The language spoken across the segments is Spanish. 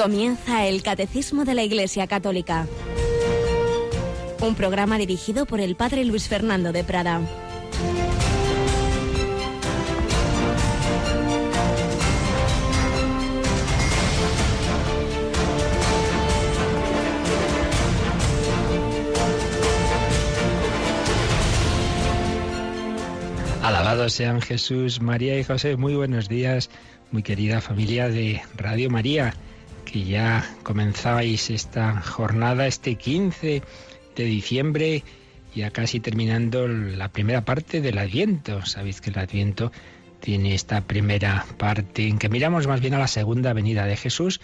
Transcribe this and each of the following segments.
Comienza el Catecismo de la Iglesia Católica. Un programa dirigido por el Padre Luis Fernando de Prada. Alabados sean Jesús, María y José. Muy buenos días, muy querida familia de Radio María, que ya comenzabais esta jornada, este 15 de diciembre, ya casi terminando la primera parte del Adviento. Sabéis que el Adviento tiene esta primera parte en que miramos más bien a la segunda venida de Jesús,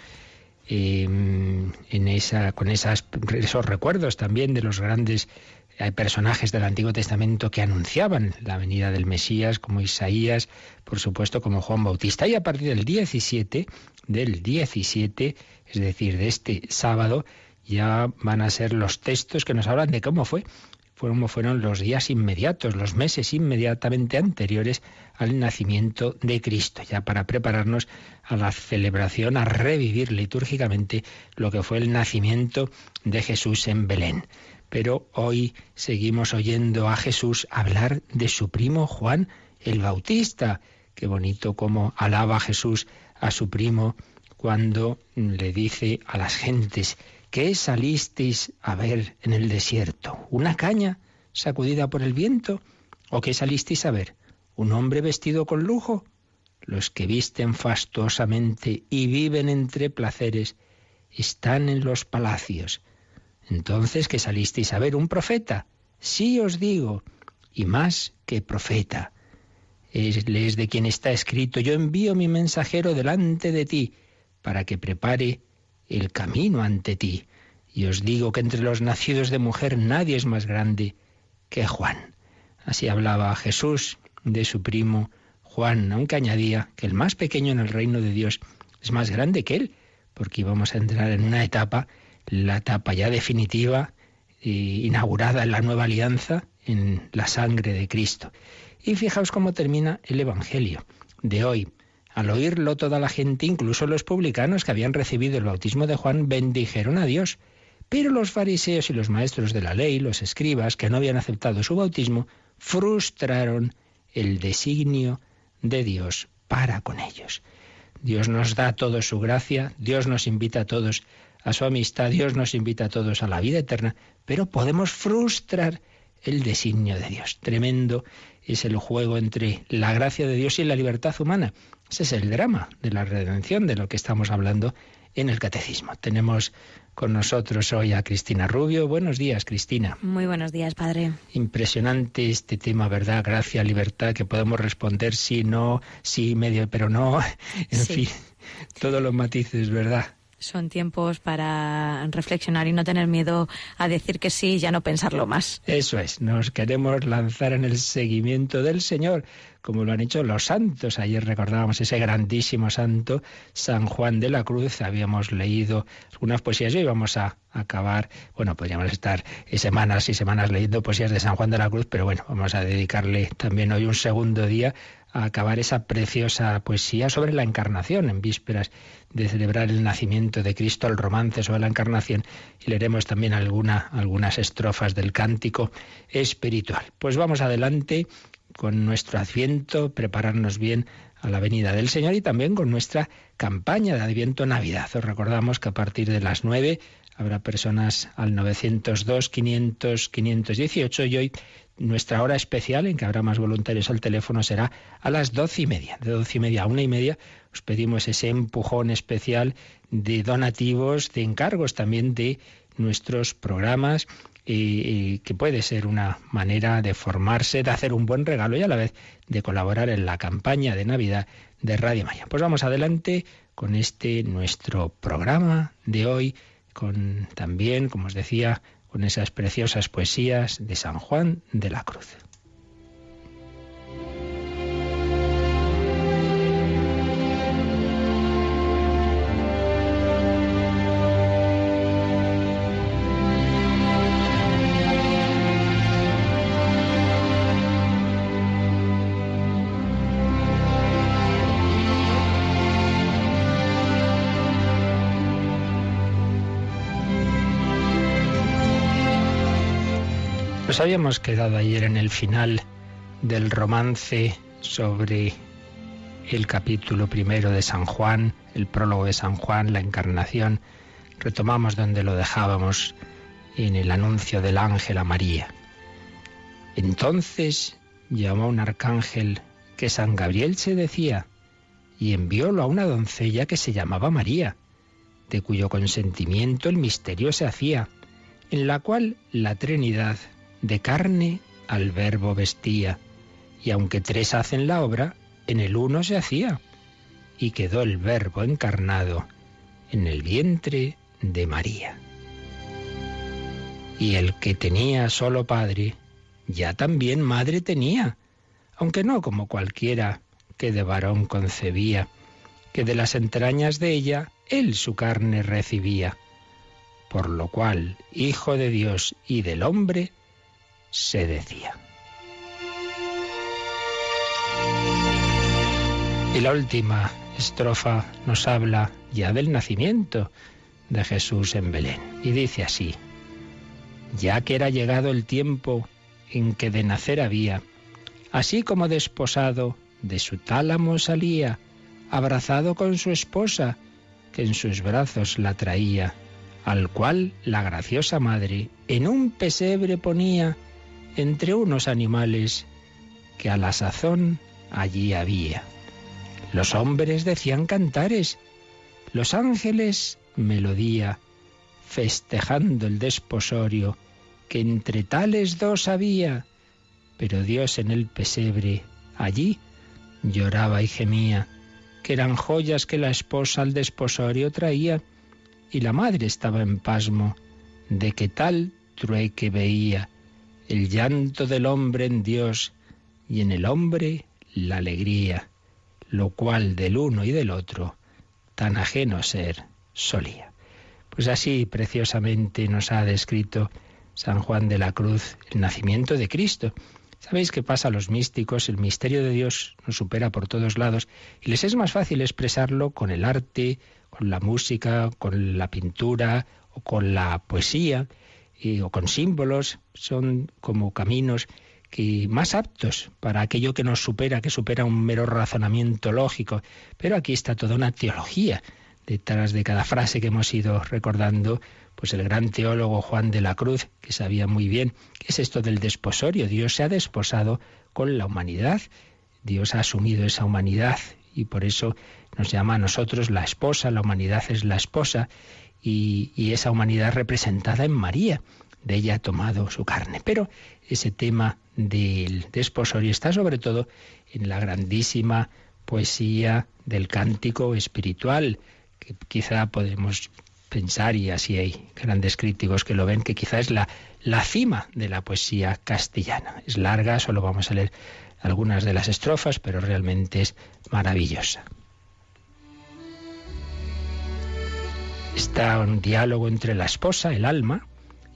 con esos recuerdos también de los grandes personajes del Antiguo Testamento que anunciaban la venida del Mesías, como Isaías, por supuesto, como Juan Bautista. Y a partir del 17, es decir, de este sábado, ya van a ser los textos que nos hablan de cómo fueron los días inmediatos, los meses inmediatamente anteriores al nacimiento de Cristo, ya para prepararnos a la celebración, a revivir litúrgicamente lo que fue el nacimiento de Jesús en Belén. Pero hoy seguimos oyendo a Jesús hablar de su primo Juan el Bautista. Qué bonito cómo alaba Jesús a su primo cuando le dice a las gentes: ¿qué salisteis a ver en el desierto? ¿Una caña sacudida por el viento? ¿O qué salisteis a ver? ¿Un hombre vestido con lujo? Los que visten fastuosamente y viven entre placeres están en los palacios. Entonces, ¿qué salisteis a ver? ¿Un profeta? Sí os digo, y más que profeta. Es de quien está escrito: yo envío mi mensajero delante de ti, para que prepare el camino ante ti. Y os digo que entre los nacidos de mujer nadie es más grande que Juan. Así hablaba Jesús de su primo Juan, aunque añadía que el más pequeño en el reino de Dios es más grande que él, porque íbamos a entrar en una etapa, la etapa ya definitiva, inaugurada en la nueva alianza, en la sangre de Cristo. Y fijaos cómo termina el Evangelio de hoy. Al oírlo toda la gente, incluso los publicanos que habían recibido el bautismo de Juan, bendijeron a Dios. Pero los fariseos y los maestros de la ley, los escribas, que no habían aceptado su bautismo, frustraron el designio de Dios para con ellos. Dios nos da a todos su gracia, Dios nos invita a todos a su amistad, Dios nos invita a todos a la vida eterna, pero podemos frustrar el designio de Dios. Tremendo es el juego entre la gracia de Dios y la libertad humana. Ese es el drama de la redención, de lo que estamos hablando en el Catecismo. Tenemos con nosotros hoy a Cristina Rubio. Buenos días, Cristina. Muy buenos días, padre. Impresionante este tema, ¿verdad? Gracia, libertad, que podemos responder sí, no, sí, medio, pero no. En fin, todos los matices, ¿verdad? Son tiempos para reflexionar y no tener miedo a decir que sí y ya no pensarlo más. Eso es, nos queremos lanzar en el seguimiento del Señor, como lo han hecho los santos. Ayer recordábamos ese grandísimo santo, San Juan de la Cruz. Habíamos leído algunas poesías y hoy vamos a acabar, podríamos estar semanas y semanas leyendo poesías de San Juan de la Cruz, pero vamos a dedicarle también hoy un segundo día a acabar esa preciosa poesía sobre la Encarnación, en vísperas de celebrar el nacimiento de Cristo, el romance sobre la Encarnación, y leeremos también algunas estrofas del cántico espiritual. Pues vamos adelante con nuestro Adviento, prepararnos bien a la venida del Señor y también con nuestra campaña de Adviento Navidad. Os recordamos que a partir de las 9 habrá personas al 902 500 518 y hoy nuestra hora especial, en que habrá más voluntarios al teléfono, será a las 12:30. De 12:30 a 1:30 os pedimos ese empujón especial de donativos, de encargos también de nuestros programas, que puede ser una manera de formarse, de hacer un buen regalo y a la vez de colaborar en la campaña de Navidad de Radio María. Pues vamos adelante con nuestro programa de hoy, con también, como os decía, con esas preciosas poesías de San Juan de la Cruz. Nos habíamos quedado ayer en el final del romance sobre el capítulo primero de San Juan, el prólogo de San Juan, la encarnación. Retomamos donde lo dejábamos en el anuncio del ángel a María. Entonces llamó un arcángel que San Gabriel se decía y enviólo a una doncella que se llamaba María, de cuyo consentimiento el misterio se hacía, en la cual la Trinidad de carne al Verbo vestía, y aunque tres hacen la obra, en el uno se hacía, y quedó el Verbo encarnado en el vientre de María. Y el que tenía solo padre, ya también madre tenía, aunque no como cualquiera que de varón concebía, que de las entrañas de ella él su carne recibía, por lo cual Hijo de Dios y del hombre se decía. Y la última estrofa nos habla ya del nacimiento de Jesús en Belén. Y dice así: ya que era llegado el tiempo en que de nacer había, así como desposado de su tálamo salía, abrazado con su esposa, que en sus brazos la traía, al cual la graciosa madre en un pesebre ponía, entre unos animales que a la sazón allí había. Los hombres decían cantares, los ángeles melodía, festejando el desposorio que entre tales dos había. Pero Dios en el pesebre allí lloraba y gemía, que eran joyas que la esposa al desposorio traía, y la madre estaba en pasmo de que tal trueque veía, el llanto del hombre en Dios y en el hombre la alegría, lo cual del uno y del otro tan ajeno ser solía. Pues así preciosamente nos ha descrito San Juan de la Cruz el nacimiento de Cristo. ¿Sabéis qué pasa a los místicos? El misterio de Dios nos supera por todos lados y les es más fácil expresarlo con el arte, con la música, con la pintura o con la poesía o con símbolos. Son como caminos que más aptos para aquello que nos supera, que supera un mero razonamiento lógico. Pero aquí está toda una teología detrás de cada frase que hemos ido recordando. Pues el gran teólogo Juan de la Cruz, que sabía muy bien qué es esto del desposorio. Dios se ha desposado con la humanidad, Dios ha asumido esa humanidad y por eso nos llama a nosotros la esposa, la humanidad es la esposa y esa humanidad representada en María, de ella ha tomado su carne. Pero ese tema del desposorio está sobre todo en la grandísima poesía del cántico espiritual, que quizá podemos pensar, y así hay grandes críticos que lo ven, que quizá es la cima de la poesía castellana. Es larga, solo vamos a leer algunas de las estrofas, pero realmente es maravillosa. Está un diálogo entre la esposa, el alma,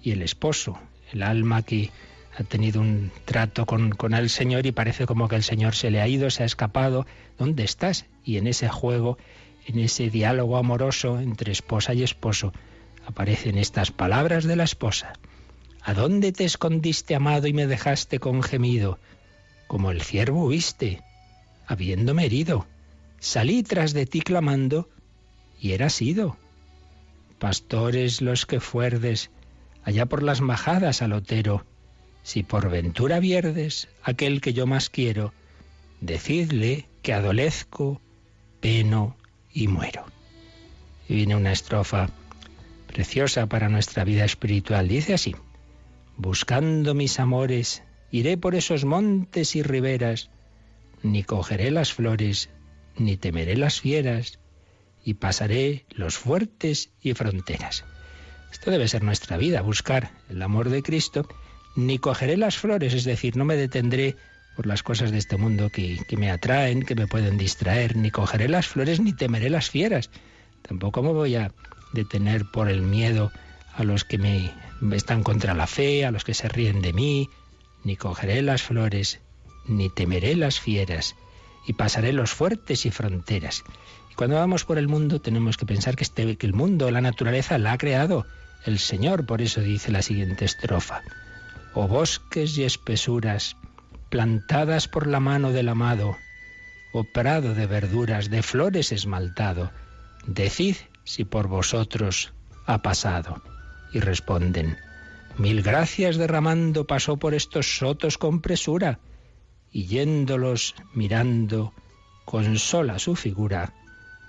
y el esposo. El alma que ha tenido un trato con el Señor y parece como que el Señor se le ha ido, se ha escapado. ¿Dónde estás? Y en ese juego, en ese diálogo amoroso entre esposa y esposo, aparecen estas palabras de la esposa. ¿A dónde te escondiste, amado, y me dejaste con gemido? Como el ciervo huiste, habiéndome herido. Salí tras de ti clamando, y eras ido. Pastores los que fuerdes, allá por las majadas al otero, si por ventura vierdes aquel que yo más quiero, decidle que adolezco, peno y muero. Y viene una estrofa preciosa para nuestra vida espiritual. Dice así: buscando mis amores, iré por esos montes y riberas, ni cogeré las flores, ni temeré las fieras, y pasaré los fuertes y fronteras. Esto debe ser nuestra vida, buscar el amor de Cristo. Ni cogeré las flores, es decir, no me detendré por las cosas de este mundo que me atraen, que me pueden distraer. Ni cogeré las flores, ni temeré las fieras. Tampoco me voy a detener por el miedo a los que me están contra la fe, a los que se ríen de mí. Ni cogeré las flores, ni temeré las fieras, y pasaré los fuertes y fronteras. Y cuando vamos por el mundo tenemos que pensar que el mundo, la naturaleza, la ha creado el Señor. Por eso dice la siguiente estrofa: o bosques y espesuras, plantadas por la mano del amado, o prado de verduras, de flores esmaltado, decid si por vosotros ha pasado. Y responden: 1000 gracias derramando pasó por estos sotos con presura, y yéndolos mirando con sola su figura,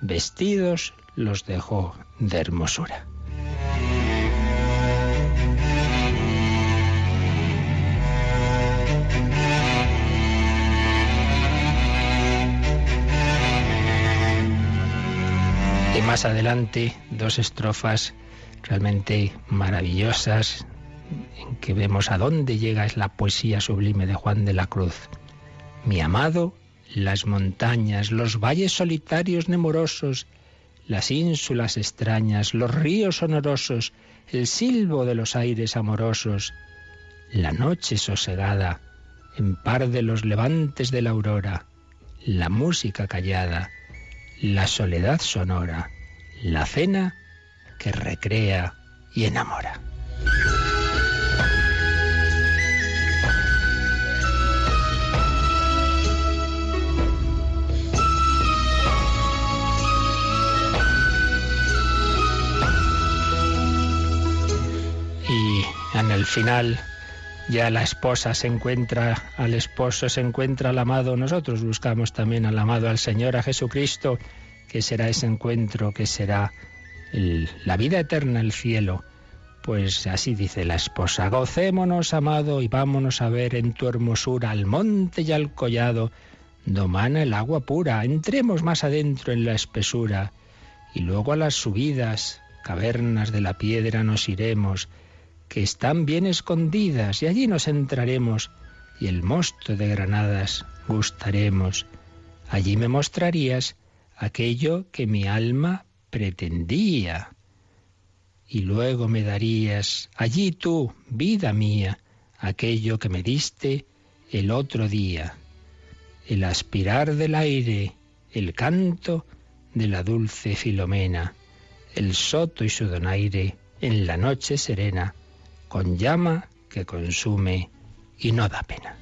vestidos los dejó de hermosura. Y más adelante, 2 estrofas realmente maravillosas, en que vemos a dónde llega es la poesía sublime de Juan de la Cruz. Mi amado, las montañas, los valles solitarios nemorosos, las ínsulas extrañas, los ríos sonorosos, el silbo de los aires amorosos, la noche sosegada, en par de los levantes de la aurora, la música callada, la soledad sonora, la cena que recrea y enamora. Y en el final ya la esposa se encuentra al esposo, se encuentra al amado. Nosotros buscamos también al amado, al Señor, a Jesucristo, que será ese encuentro, que será la vida eterna, el cielo. Pues así dice la esposa: gocémonos, amado, y vámonos a ver en tu hermosura al monte y al collado, do mana el agua pura. Entremos más adentro en la espesura, y luego a las subidas, cavernas de la piedra nos iremos, que están bien escondidas, y allí nos entraremos, y el mosto de granadas gustaremos. Allí me mostrarías aquello que mi alma pretendía, y luego me darías allí tú, vida mía, aquello que me diste el otro día, el aspirar del aire, el canto de la dulce Filomena, el soto y su donaire en la noche serena, con llama que consume y no da pena.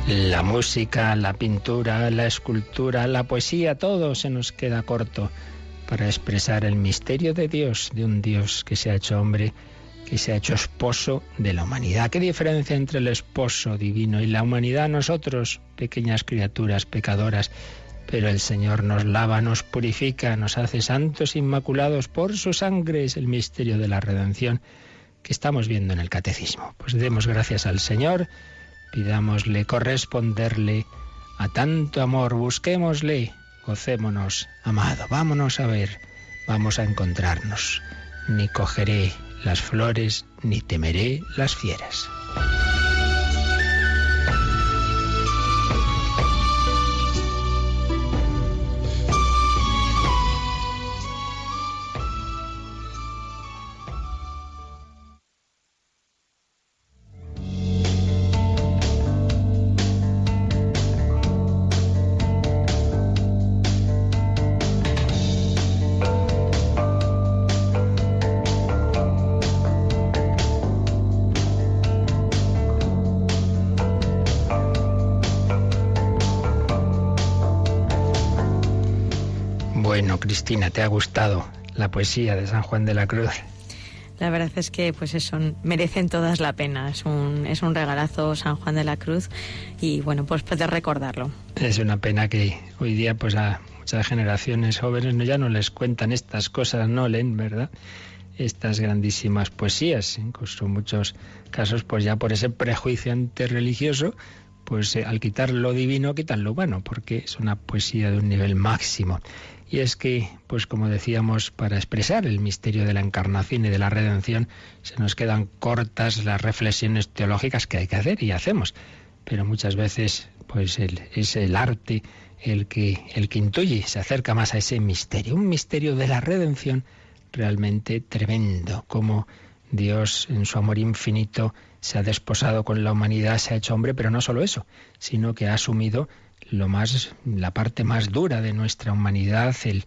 La música, la pintura, la escultura, la poesía, todo se nos queda corto para expresar el misterio de Dios, de un Dios que se ha hecho hombre, que se ha hecho esposo de la humanidad. ¿Qué diferencia entre el esposo divino y la humanidad? Nosotros, pequeñas criaturas pecadoras, pero el Señor nos lava, nos purifica, nos hace santos inmaculados por su sangre. Es el misterio de la redención que estamos viendo en el Catecismo. Pues demos gracias al Señor, pidámosle corresponderle a tanto amor, busquémosle, gocémonos, amado, vámonos a ver, vamos a encontrarnos. Ni cogeré las flores, ni temeré las fieras. Bueno, Cristina, ¿te ha gustado la poesía de San Juan de la Cruz? La verdad es que pues eso, merecen todas la pena. Es un regalazo San Juan de la Cruz y bueno, pues poder recordarlo. Es una pena que hoy día pues a muchas generaciones jóvenes ya no les cuentan estas cosas, no leen, ¿verdad? Estas grandísimas poesías, incluso en muchos casos pues ya por ese prejuicio antirreligioso, pues al quitar lo divino quitan lo humano, porque es una poesía de un nivel máximo. Y es que, pues como decíamos, para expresar el misterio de la encarnación y de la redención, se nos quedan cortas las reflexiones teológicas que hay que hacer y hacemos. Pero muchas veces, pues es el arte el que intuye, se acerca más a ese misterio, un misterio de la redención realmente tremendo, cómo Dios en su amor infinito se ha desposado con la humanidad, se ha hecho hombre, pero no solo eso, sino que ha asumido la parte más dura de nuestra humanidad, el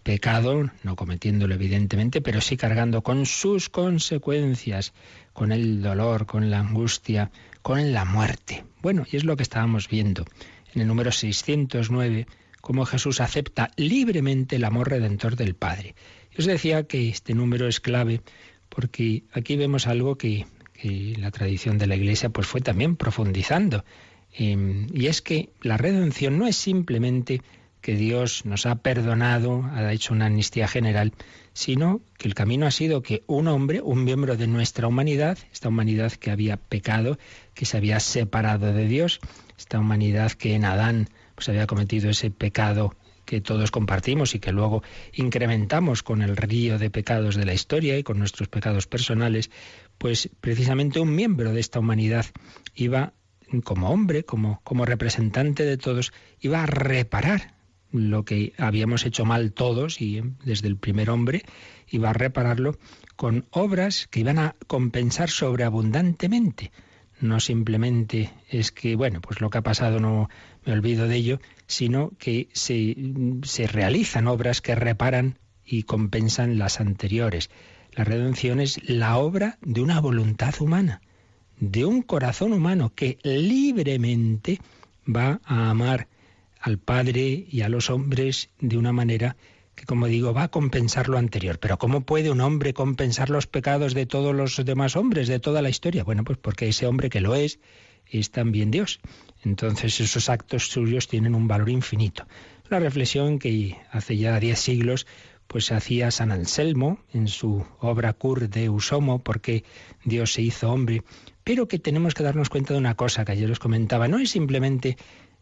pecado, no cometiéndolo evidentemente, pero sí cargando con sus consecuencias, con el dolor, con la angustia, con la muerte. Bueno, y es lo que estábamos viendo en el número 609, cómo Jesús acepta libremente el amor redentor del Padre. Yo os decía que este número es clave porque aquí vemos algo que la tradición de la Iglesia pues fue también profundizando. Y es que la redención no es simplemente que Dios nos ha perdonado, ha hecho una amnistía general, sino que el camino ha sido que un hombre, un miembro de nuestra humanidad, esta humanidad que había pecado, que se había separado de Dios, esta humanidad que en Adán pues había cometido ese pecado que todos compartimos y que luego incrementamos con el río de pecados de la historia y con nuestros pecados personales, pues precisamente un miembro de esta humanidad iba como hombre, como representante de todos, iba a reparar lo que habíamos hecho mal todos y desde el primer hombre iba a repararlo con obras que iban a compensar sobreabundantemente. No simplemente es que, bueno, pues lo que ha pasado no me olvido de ello, sino que se realizan obras que reparan y compensan las anteriores. La redención es la obra de una voluntad humana, de un corazón humano que libremente va a amar al Padre y a los hombres de una manera que, como digo, va a compensar lo anterior. Pero ¿cómo puede un hombre compensar los pecados de todos los demás hombres, de toda la historia? Bueno, pues porque ese hombre que lo es también Dios. Entonces esos actos suyos tienen un valor infinito. Una reflexión que hace ya 10 siglos pues hacía San Anselmo en su obra Cur Deus Homo, porque Dios se hizo hombre, pero que tenemos que darnos cuenta de una cosa que ayer os comentaba, no es simplemente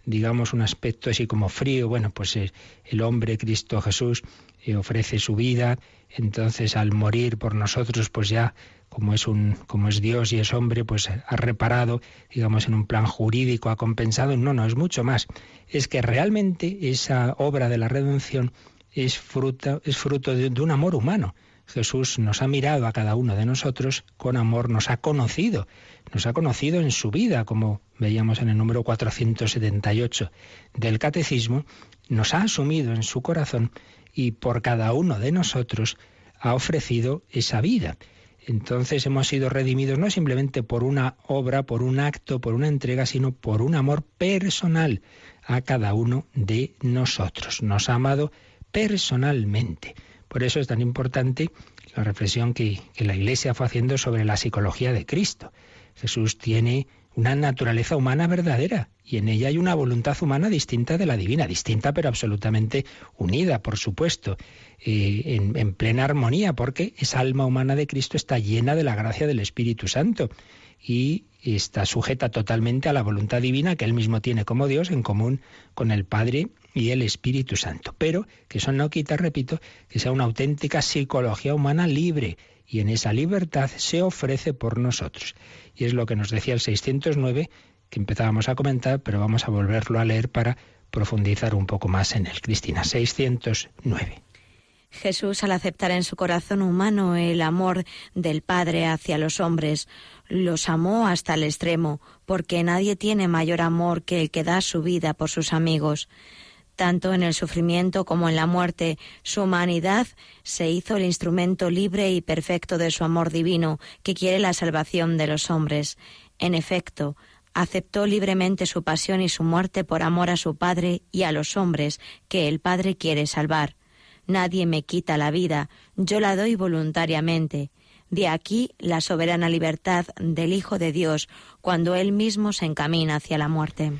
digamos un aspecto así como frío, bueno, pues el hombre Cristo Jesús ofrece su vida, entonces al morir por nosotros, pues ya como es Dios y es hombre, pues ha reparado, digamos en un plan jurídico, ha compensado. No, es mucho más. Es que realmente esa obra de la redención es fruto de un amor humano. Jesús nos ha mirado a cada uno de nosotros con amor, nos ha conocido en su vida, como veíamos en el número 478 del Catecismo, nos ha asumido en su corazón y por cada uno de nosotros ha ofrecido esa vida. Entonces hemos sido redimidos no simplemente por una obra, por un acto, por una entrega, sino por un amor personal a cada uno de nosotros. Nos ha amado personalmente. Por eso es tan importante la reflexión que la Iglesia fue haciendo sobre la psicología de Cristo. Jesús tiene una naturaleza humana verdadera y en ella hay una voluntad humana distinta de la divina, distinta pero absolutamente unida, por supuesto, en plena armonía, porque esa alma humana de Cristo está llena de la gracia del Espíritu Santo y está sujeta totalmente a la voluntad divina que él mismo tiene como Dios en común con el Padre y el Espíritu Santo. Pero que eso no quita, repito, que sea una auténtica psicología humana libre y en esa libertad se ofrece por nosotros. Y es lo que nos decía el 609, que empezábamos a comentar, pero vamos a volverlo a leer para profundizar un poco más en él. Cristina, 609. Jesús, al aceptar en su corazón humano el amor del Padre hacia los hombres, los amó hasta el extremo, porque nadie tiene mayor amor que el que da su vida por sus amigos. Tanto en el sufrimiento como en la muerte, su humanidad se hizo el instrumento libre y perfecto de su amor divino, que quiere la salvación de los hombres. En efecto, aceptó libremente su pasión y su muerte por amor a su Padre y a los hombres, que el Padre quiere salvar. Nadie me quita la vida, yo la doy voluntariamente. De aquí la soberana libertad del Hijo de Dios, cuando Él mismo se encamina hacia la muerte.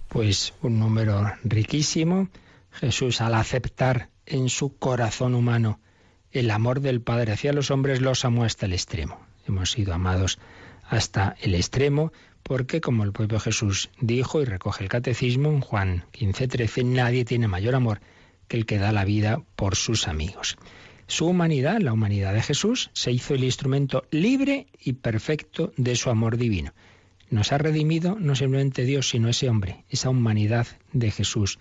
Pues un número riquísimo. Jesús, al aceptar en su corazón humano el amor del Padre hacia los hombres, los amó hasta el extremo. Hemos sido amados hasta el extremo porque, como el propio Jesús dijo y recoge el Catecismo en Juan 15:13, nadie tiene mayor amor que el que da la vida por sus amigos. Su humanidad, la humanidad de Jesús, se hizo el instrumento libre y perfecto de su amor divino. Nos ha redimido no simplemente Dios, sino ese hombre, esa humanidad de Jesús.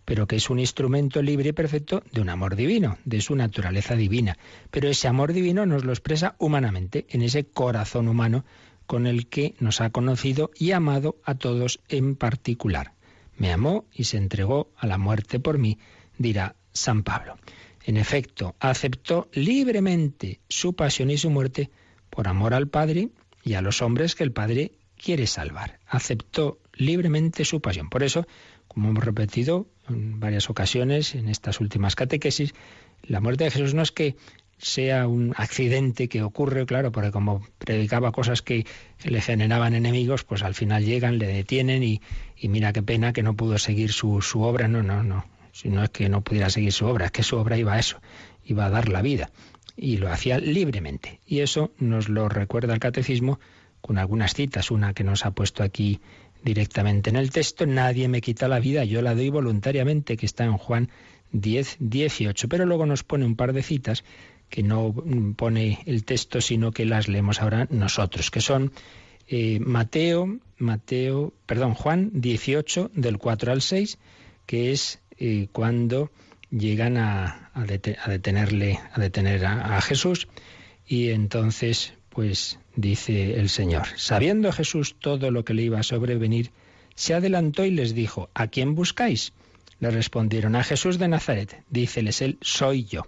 pero que es un instrumento libre y perfecto de un amor divino, de su naturaleza divina. Pero ese amor divino nos lo expresa humanamente, en ese corazón humano con el que nos ha conocido y amado a todos en particular. Me amó y se entregó a la muerte por mí, dirá San Pablo. En efecto, aceptó libremente su pasión y su muerte por amor al Padre y a los hombres que el Padre quiere salvar. Aceptó libremente su pasión. Por eso, como hemos repetido en varias ocasiones en estas últimas catequesis, la muerte de Jesús no es que sea un accidente que ocurre, claro, porque como predicaba cosas que le generaban enemigos, pues al final llegan, le detienen y mira qué pena que no pudo seguir su obra. No. Si no es que no pudiera seguir su obra, es que su obra iba a eso, iba a dar la vida. Y lo hacía libremente. Y eso nos lo recuerda el Catecismo con algunas citas. Una que nos ha puesto aquí directamente en el texto: nadie me quita la vida, yo la doy voluntariamente, que está en Juan 10, 18. Pero luego nos pone un par de citas que no pone el texto, sino que las leemos ahora nosotros, que son Juan 18, del 4 al 6, que es cuando llegan a detener a Jesús, y entonces pues dice el Señor: sabiendo Jesús todo lo que le iba a sobrevenir, se adelantó y les dijo: ¿a quién buscáis? Le respondieron: a Jesús de Nazaret. Díceles él: soy yo.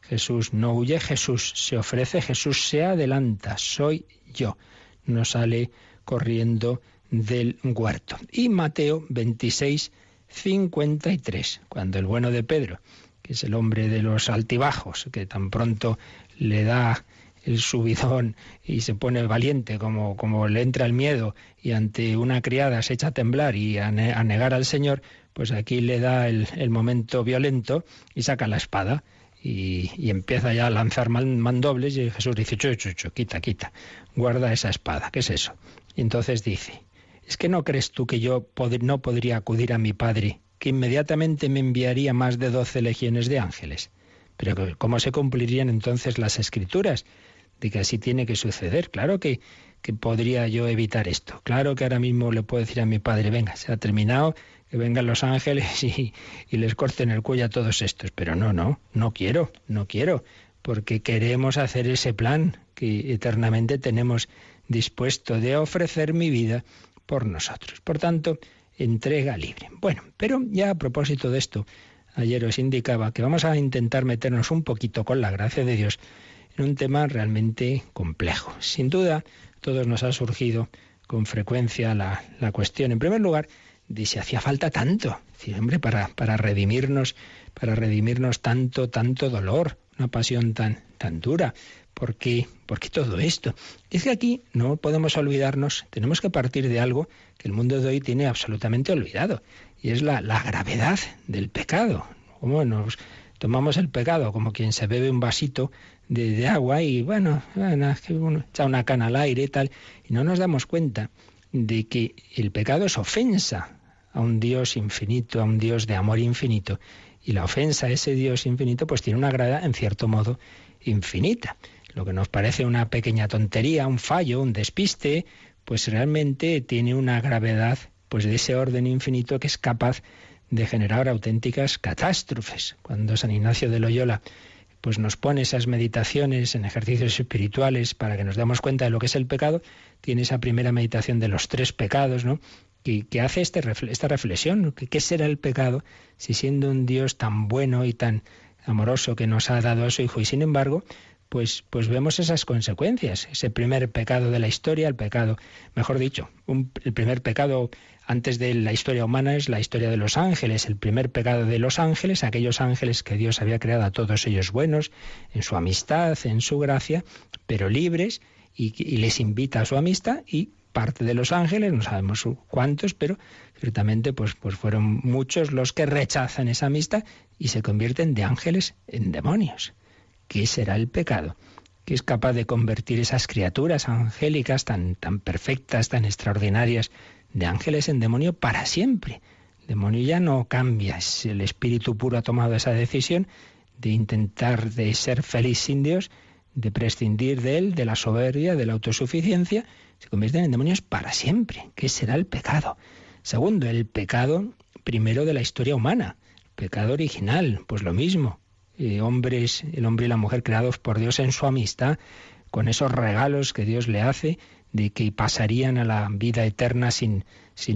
Jesús no huye, Jesús se ofrece, Jesús se adelanta: soy yo. No sale corriendo del huerto. Y Mateo 26, 53, cuando el bueno de Pedro, que es el hombre de los altibajos, que tan pronto le da el subidón y se pone valiente como le entra el miedo, y ante una criada se echa a temblar y a negar al Señor, pues aquí le da el momento violento y saca la espada y empieza ya a lanzar mandobles, y Jesús dice: quita, guarda esa espada, ¿qué es eso? Y entonces dice: ¿es que no crees tú que yo no podría acudir a mi Padre, que inmediatamente me enviaría más de 12 legiones de ángeles? Pero ¿cómo se cumplirían entonces las Escrituras de que así tiene que suceder? Claro que podría yo evitar esto. Claro que ahora mismo le puedo decir a mi Padre: venga, se ha terminado, que vengan los ángeles y les corten el cuello a todos estos. Pero no quiero, porque queremos hacer ese plan que eternamente tenemos dispuesto de ofrecer mi vida por nosotros. Por tanto, entrega libre. Bueno, pero ya a propósito de esto, ayer os indicaba que vamos a intentar meternos un poquito, con la gracia de Dios, en un tema realmente complejo. Sin duda, a todos nos ha surgido con frecuencia la cuestión, en primer lugar, de si hacía falta tanto. Sí, hombre, para redimirnos tanto dolor, una pasión tan dura. ¿Por qué todo esto? Es que aquí no podemos olvidarnos, tenemos que partir de algo que el mundo de hoy tiene absolutamente olvidado, y es la gravedad del pecado. Como nos tomamos el pecado como quien se bebe un vasito de agua y bueno, que uno echa una cana al aire y tal, y no nos damos cuenta de que el pecado es ofensa a un Dios infinito, a un Dios de amor infinito, y la ofensa a ese Dios infinito pues tiene una gravedad en cierto modo infinita. Lo que nos parece una pequeña tontería, un fallo, un despiste, pues realmente tiene una gravedad pues de ese orden infinito que es capaz de generar auténticas catástrofes. Cuando San Ignacio de Loyola pues nos pone esas meditaciones en ejercicios espirituales para que nos demos cuenta de lo que es el pecado, tiene esa primera meditación de los 3 pecados, ¿no?, que hace esta reflexión. ¿Qué será el pecado si, siendo un Dios tan bueno y tan amoroso que nos ha dado a su Hijo, y sin embargo pues vemos esas consecuencias? Ese primer pecado de la historia, el pecado, mejor dicho, el primer pecado antes de la historia humana es la historia de los ángeles. El primer pecado de los ángeles, aquellos ángeles que Dios había creado a todos ellos buenos, en su amistad, en su gracia, pero libres, y les invita a su amistad, y parte de los ángeles, no sabemos cuántos, pero ciertamente pues fueron muchos los que rechazan esa amistad y se convierten de ángeles en demonios. ¿Qué será el pecado? Que es capaz de convertir esas criaturas angélicas tan perfectas, tan extraordinarias, de ángeles en demonio para siempre. El demonio ya no cambia, es el espíritu puro ha tomado esa decisión de intentar de ser feliz sin Dios, de prescindir de él, de la soberbia, de la autosuficiencia, se convierten en demonios para siempre. ¿Qué será el pecado? Segundo, el pecado primero de la historia humana. Pecado original, pues lo mismo. El hombre y la mujer creados por Dios en su amistad, con esos regalos que Dios le hace, de que pasarían a la vida eterna sin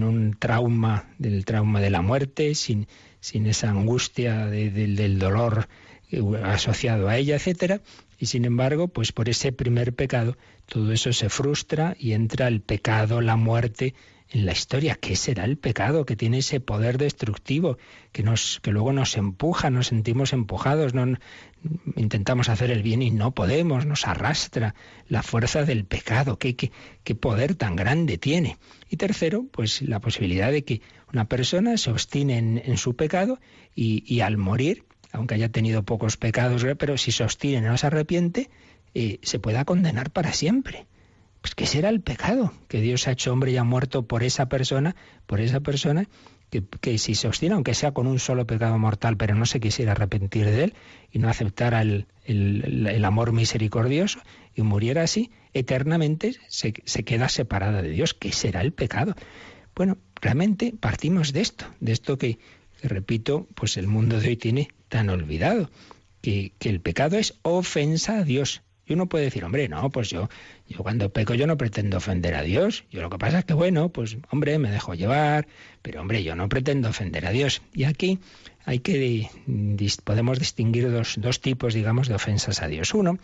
un trauma, del trauma de la muerte, sin esa angustia del dolor asociado a ella, etcétera. Y sin embargo, pues por ese primer pecado, todo eso se frustra y entra el pecado, la muerte en la historia. ¿Qué será el pecado? Que tiene ese poder destructivo, que luego nos empuja, nos sentimos empujados, intentamos hacer el bien y no podemos, nos arrastra la fuerza del pecado. ¿Qué poder tan grande tiene? Y tercero, pues la posibilidad de que una persona se obstine en su pecado y al morir, aunque haya tenido pocos pecados, pero si se obstina y no se arrepiente, se pueda condenar para siempre. Pues ¿qué será el pecado? Que Dios ha hecho hombre y ha muerto por esa persona, que si se obstina, aunque sea con un solo pecado mortal, pero no se quisiera arrepentir de él y no aceptara el amor misericordioso y muriera así, eternamente se queda separada de Dios. ¿Qué será el pecado? Bueno, realmente partimos de esto que repito, pues el mundo de hoy tiene tan olvidado, que el pecado es ofensa a Dios. Y uno puede decir, hombre, no, pues yo cuando peco yo no pretendo ofender a Dios. Yo lo que pasa es que, bueno, pues hombre, me dejo llevar, pero hombre, yo no pretendo ofender a Dios. Y aquí podemos distinguir dos tipos, digamos, de ofensas a Dios. Uno,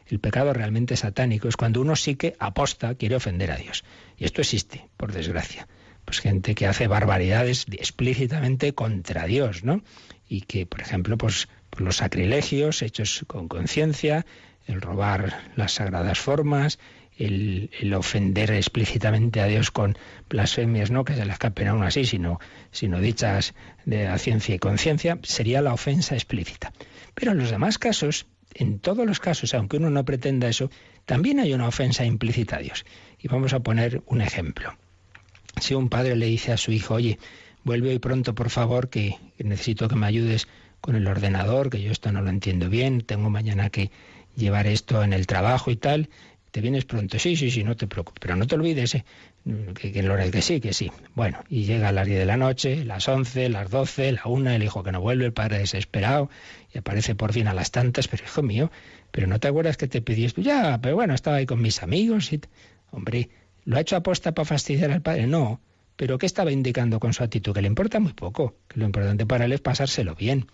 el pecado realmente satánico, es cuando uno sí que aposta, quiere ofender a Dios. Y esto existe, por desgracia. Pues gente que hace barbaridades explícitamente contra Dios, ¿no? Y que, por ejemplo, pues los sacrilegios hechos con conciencia, el robar las sagradas formas, el ofender explícitamente a Dios con blasfemias, no que se le escapen aún así, sino dichas de la ciencia y conciencia, sería la ofensa explícita. Pero en los demás casos, en todos los casos, aunque uno no pretenda eso, también hay una ofensa implícita a Dios. Y vamos a poner un ejemplo. Si un padre le dice a su hijo, oye, vuelve hoy pronto, por favor, que necesito que me ayudes con el ordenador, que yo esto no lo entiendo bien, tengo mañana que llevar esto en el trabajo y tal, ¿te vienes pronto? Sí, no te preocupes, pero no te olvides, que sí. Bueno, y llega a las 10 de la noche, las 11, las 12, la 1, el hijo que no vuelve, el padre desesperado, y aparece por fin a las tantas, pero hijo mío, ¿pero no te acuerdas que te pedí esto? Ya, pero bueno, estaba ahí con mis amigos y... Hombre, ¿lo ha hecho aposta para fastidiar al padre? No, pero ¿qué estaba indicando con su actitud? Que le importa muy poco, que lo importante para él es pasárselo bien.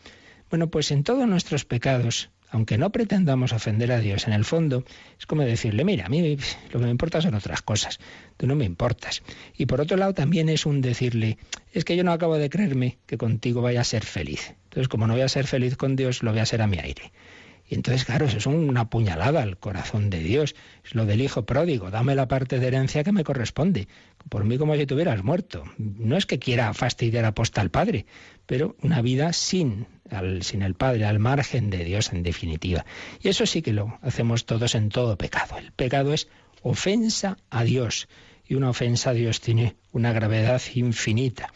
Bueno, pues en todos nuestros pecados, aunque no pretendamos ofender a Dios, en el fondo es como decirle, mira, a mí lo que me importa son otras cosas, tú no me importas. Y por otro lado también es un decirle, es que yo no acabo de creerme que contigo vaya a ser feliz. Entonces, como no voy a ser feliz con Dios, lo voy a ser a mi aire. Y entonces, claro, eso es una puñalada al corazón de Dios. Es lo del hijo pródigo, dame la parte de herencia que me corresponde. Por mí como si te hubieras muerto. No es que quiera fastidiar aposta al Padre, pero una vida sin el Padre, al margen de Dios en definitiva. Y eso sí que lo hacemos todos en todo pecado. El pecado es ofensa a Dios. Y una ofensa a Dios tiene una gravedad infinita.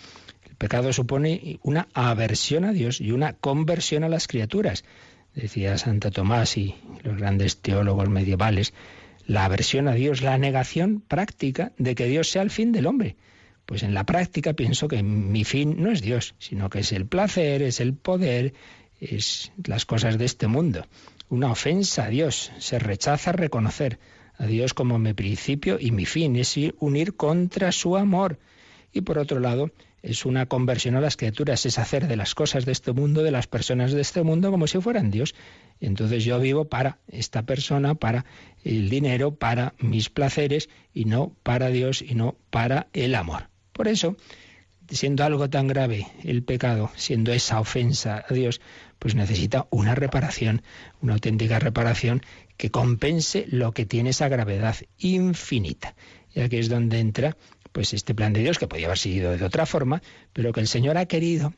El pecado supone una aversión a Dios y una conversión a las criaturas. Decía Santo Tomás y los grandes teólogos medievales, la aversión a Dios, la negación práctica de que Dios sea el fin del hombre. Pues en la práctica pienso que mi fin no es Dios, sino que es el placer, es el poder, es las cosas de este mundo. Una ofensa a Dios, se rechaza reconocer a Dios como mi principio y mi fin, es unir contra su amor. Y por otro lado, es una conversión a las criaturas, es hacer de las cosas de este mundo, de las personas de este mundo, como si fueran Dios. Y entonces yo vivo para esta persona, para el dinero, para mis placeres, y no para Dios, y no para el amor. Por eso, siendo algo tan grave el pecado, siendo esa ofensa a Dios, pues necesita una reparación, una auténtica reparación que compense lo que tiene esa gravedad infinita. Y aquí es donde entra pues este plan de Dios, que podía haber sido de otra forma, pero que el Señor ha querido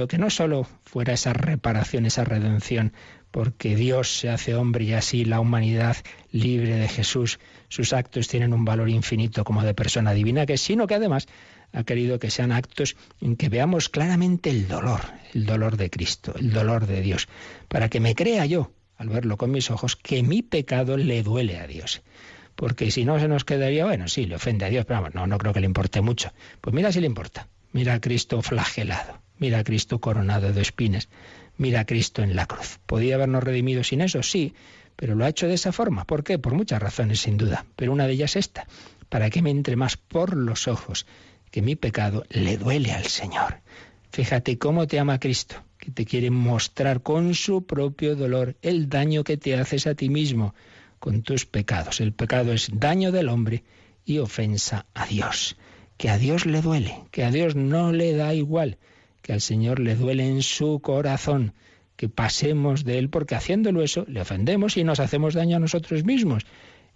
que no solo fuera esa reparación, esa redención, porque Dios se hace hombre y así la humanidad libre de Jesús, sus actos tienen un valor infinito como de persona divina que es, sino que además ha querido que sean actos en que veamos claramente el dolor de Cristo, el dolor de Dios, para que me crea yo, al verlo con mis ojos, que mi pecado le duele a Dios. Porque si no se nos quedaría, bueno, sí, le ofende a Dios, pero vamos, no creo que le importe mucho. Pues mira si le importa. Mira a Cristo flagelado. Mira a Cristo coronado de espinas. Mira a Cristo en la cruz. ¿Podía habernos redimido sin eso? Sí, pero lo ha hecho de esa forma. ¿Por qué? Por muchas razones, sin duda. Pero una de ellas esta, para que me entre más por los ojos que mi pecado le duele al Señor. Fíjate cómo te ama Cristo, que te quiere mostrar con su propio dolor el daño que te haces a ti mismo con tus pecados. El pecado es daño del hombre y ofensa a Dios. Que a Dios le duele, que a Dios no le da igual, que al Señor le duele en su corazón, que pasemos de Él, porque haciéndolo eso le ofendemos y nos hacemos daño a nosotros mismos.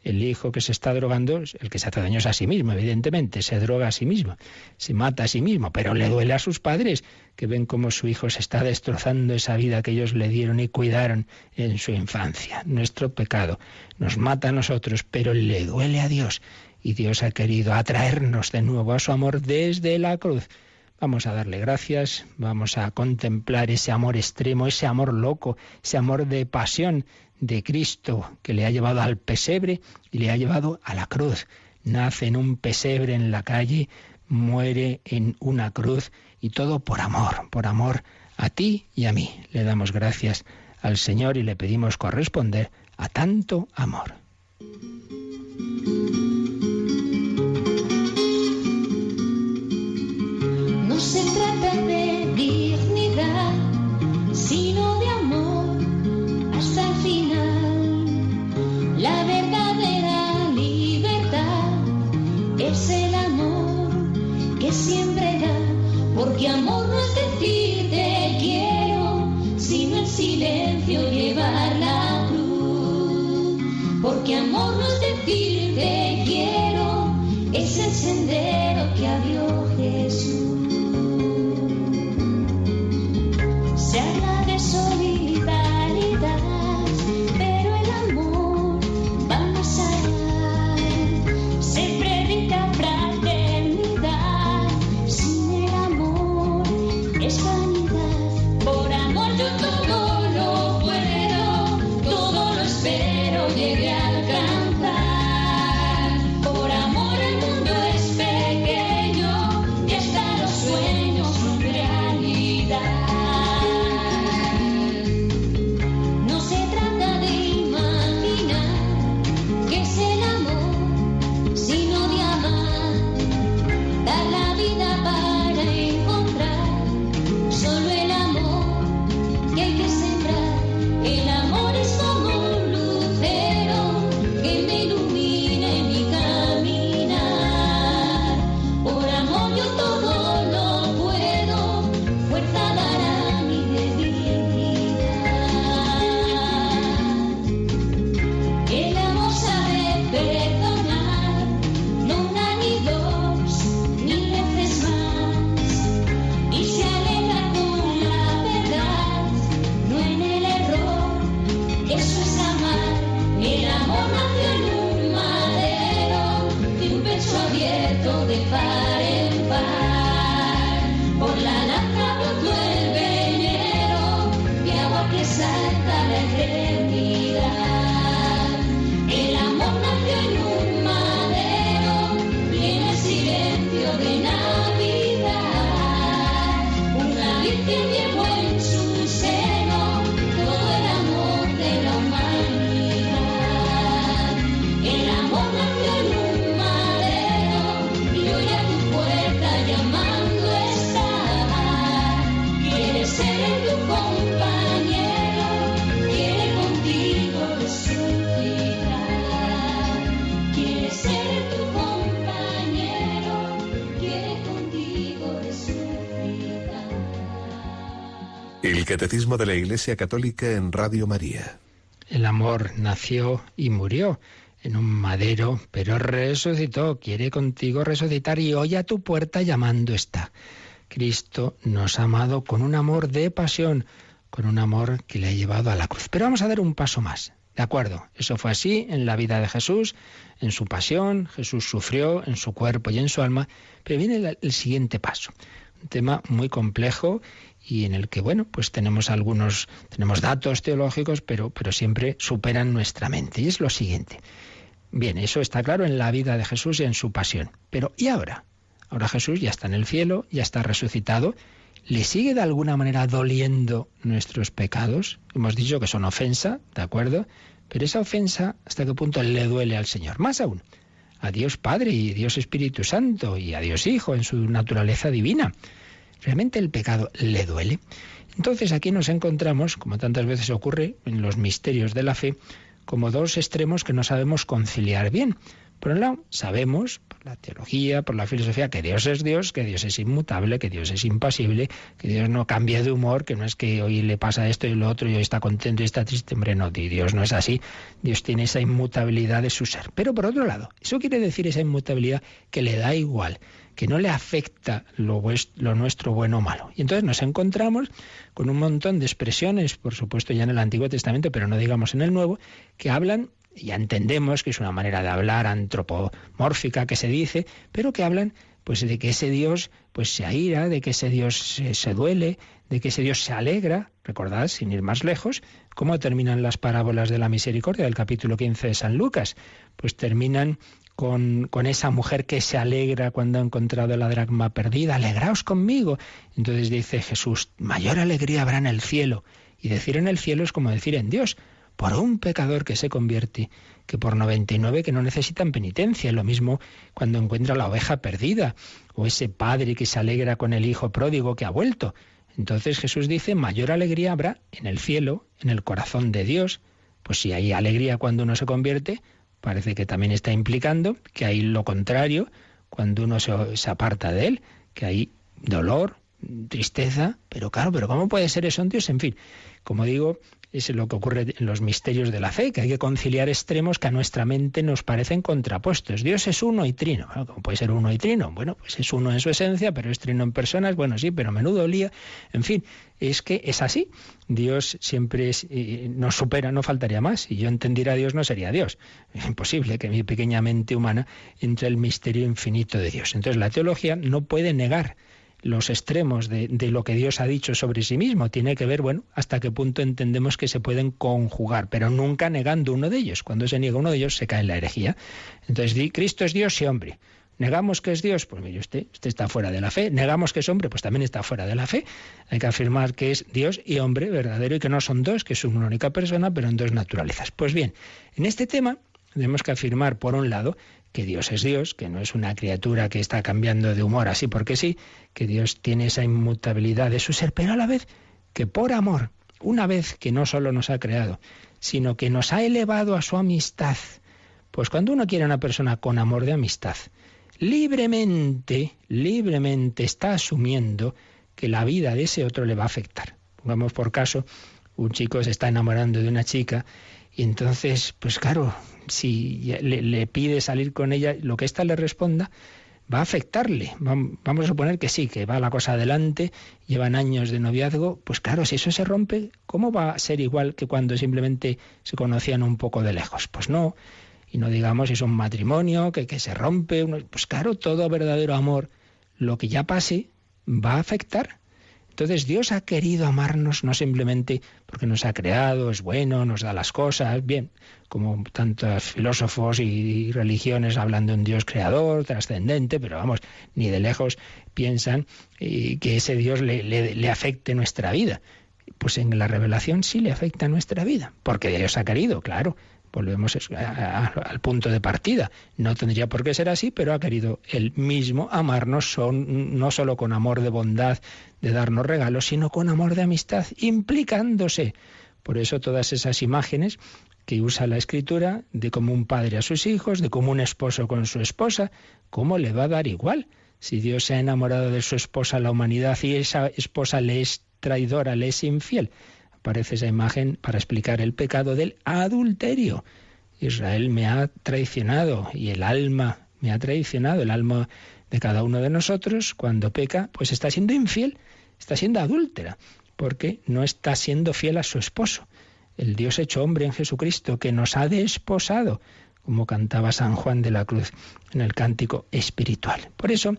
El hijo que se está drogando, el que se hace daño es a sí mismo, evidentemente, se droga a sí mismo, se mata a sí mismo, pero le duele a sus padres, que ven cómo su hijo se está destrozando esa vida que ellos le dieron y cuidaron en su infancia. Nuestro pecado nos mata a nosotros, pero le duele a Dios, y Dios ha querido atraernos de nuevo a su amor desde la cruz. Vamos a darle gracias, vamos a contemplar ese amor extremo, ese amor loco, ese amor de pasión de Cristo que le ha llevado al pesebre y le ha llevado a la cruz. Nace en un pesebre en la calle, muere en una cruz y todo por amor a ti y a mí. Le damos gracias al Señor y le pedimos corresponder a tanto amor. No se trata de dignidad, sino de amor hasta el final. La verdadera libertad es el amor que siempre da, porque amor no es decir te quiero, sino en silencio llevar la cruz. Porque amor no es decir te quiero, es el sendero que abrió Jesús. Se habla de solidaridad, pero el amor va más allá. Se predica fraternidad, sin el amor es vanidad. Por amor yo todo lo puedo, todo lo espero, llegué a alcanzar. Por amor el mundo es pequeño y hasta los sueños son realidad. El Catecismo de la Iglesia Católica en Radio María. El amor nació y murió en un madero, pero resucitó, quiere contigo resucitar y hoy a tu puerta llamando está. Cristo nos ha amado con un amor de pasión, con un amor que le ha llevado a la cruz. Pero vamos a dar un paso más. De acuerdo, eso fue así en la vida de Jesús, en su pasión, Jesús sufrió en su cuerpo y en su alma, pero viene el siguiente paso, un tema muy complejo y en el que, bueno, pues tenemos datos teológicos, pero siempre superan nuestra mente, y es lo siguiente. Bien, eso está claro en la vida de Jesús y en su pasión, pero ¿y ahora? Ahora Jesús ya está en el cielo, ya está resucitado, ¿Le sigue de alguna manera doliendo nuestros pecados? Hemos dicho que son ofensa, ¿de acuerdo? Pero esa ofensa, ¿hasta qué punto le duele al Señor? Más aún, a Dios Padre y Dios Espíritu Santo y a Dios Hijo en su naturaleza divina. ¿Realmente el pecado le duele? Entonces aquí nos encontramos, como tantas veces ocurre en los misterios de la fe, como dos extremos que no sabemos conciliar bien. Por un lado, sabemos, por la teología, por la filosofía, que Dios es inmutable, que Dios es impasible, que Dios no cambia de humor, que no es que hoy le pasa esto y lo otro y hoy está contento y está triste. Hombre, no, Dios no es así. Dios tiene esa inmutabilidad de su ser. Pero por otro lado, eso quiere decir esa inmutabilidad que le da igual, que no le afecta lo nuestro bueno o malo. Y entonces nos encontramos con un montón de expresiones, por supuesto ya en el Antiguo Testamento, pero no digamos en el Nuevo, que hablan, ya entendemos que es una manera de hablar antropomórfica que se dice, pero que hablan pues de que ese Dios pues se aira, de que ese Dios se duele, de que ese Dios se alegra. Recordad, sin ir más lejos, cómo terminan las parábolas de la misericordia del capítulo 15 de San Lucas. Pues terminan con esa mujer que se alegra cuando ha encontrado la dracma perdida. Alegraos conmigo. Entonces dice Jesús, mayor alegría habrá en el cielo. Y decir en el cielo es como decir en Dios, por un pecador que se convierte, que por 99 que no necesitan penitencia. Lo mismo cuando encuentra la oveja perdida, o ese padre que se alegra con el hijo pródigo que ha vuelto. Entonces Jesús dice, mayor alegría habrá en el cielo, en el corazón de Dios. Pues si hay alegría cuando uno se convierte, parece que también está implicando que hay lo contrario cuando uno se aparta de él, que hay dolor, tristeza, pero claro, pero ¿cómo puede ser eso en Dios? En fin, como digo, es lo que ocurre en los misterios de la fe, que hay que conciliar extremos que a nuestra mente nos parecen contrapuestos. Dios es uno y trino. Bueno, ¿cómo puede ser uno y trino? Bueno, pues es uno en su esencia, pero es trino en personas. Bueno, sí, pero menudo lío. En fin, es que es así. Dios siempre nos supera, no faltaría más. Si yo entendiera a Dios, no sería Dios. Es imposible que mi pequeña mente humana entre el misterio infinito de Dios. Entonces la teología no puede negar los extremos de lo que Dios ha dicho sobre sí mismo. Tiene que ver, bueno, hasta qué punto entendemos que se pueden conjugar, pero nunca negando uno de ellos. Cuando se niega uno de ellos, se cae en la herejía. Entonces, Cristo es Dios y hombre. ¿Negamos que es Dios? Pues mire usted está fuera de la fe. ¿Negamos que es hombre? Pues también está fuera de la fe. Hay que afirmar que es Dios y hombre verdadero y que no son dos, que es una única persona, pero en dos naturalezas. Pues bien, en este tema tenemos que afirmar, por un lado, que Dios es Dios, que no es una criatura que está cambiando de humor así porque sí, que Dios tiene esa inmutabilidad de su ser, pero a la vez que por amor, una vez que no solo nos ha creado, sino que nos ha elevado a su amistad. Pues cuando uno quiere a una persona con amor de amistad, libremente está asumiendo que la vida de ese otro le va a afectar. Pongamos por caso, un chico se está enamorando de una chica y entonces, pues claro, si le pide salir con ella, lo que ésta le responda va a afectarle. Vamos a suponer que sí, que va la cosa adelante, llevan años de noviazgo, pues claro, si eso se rompe, ¿cómo va a ser igual que cuando simplemente se conocían un poco de lejos? Pues no, y no digamos si es un matrimonio que se rompe, pues claro, todo verdadero amor, lo que ya pase, va a afectar. Entonces Dios ha querido amarnos no simplemente porque nos ha creado, es bueno, nos da las cosas, bien, como tantos filósofos y religiones hablan de un Dios creador, trascendente, pero vamos, ni de lejos piensan que ese Dios le afecte nuestra vida. Pues en la revelación sí le afecta nuestra vida, porque Dios ha querido, claro. Volvemos al punto de partida. No tendría por qué ser así, pero ha querido Él mismo amarnos no solo con amor de bondad, de darnos regalos, sino con amor de amistad, implicándose. Por eso todas esas imágenes que usa la Escritura, de como un padre a sus hijos, de como un esposo con su esposa, ¿cómo le va a dar igual? Si Dios se ha enamorado de su esposa, la humanidad, y esa esposa le es traidora, le es infiel. Aparece esa imagen para explicar el pecado del adulterio. Israel me ha traicionado y el alma me ha traicionado. El alma de cada uno de nosotros, cuando peca, pues está siendo infiel, está siendo adúltera, porque no está siendo fiel a su esposo. El Dios hecho hombre en Jesucristo, que nos ha desposado, como cantaba San Juan de la Cruz en el cántico espiritual. Por eso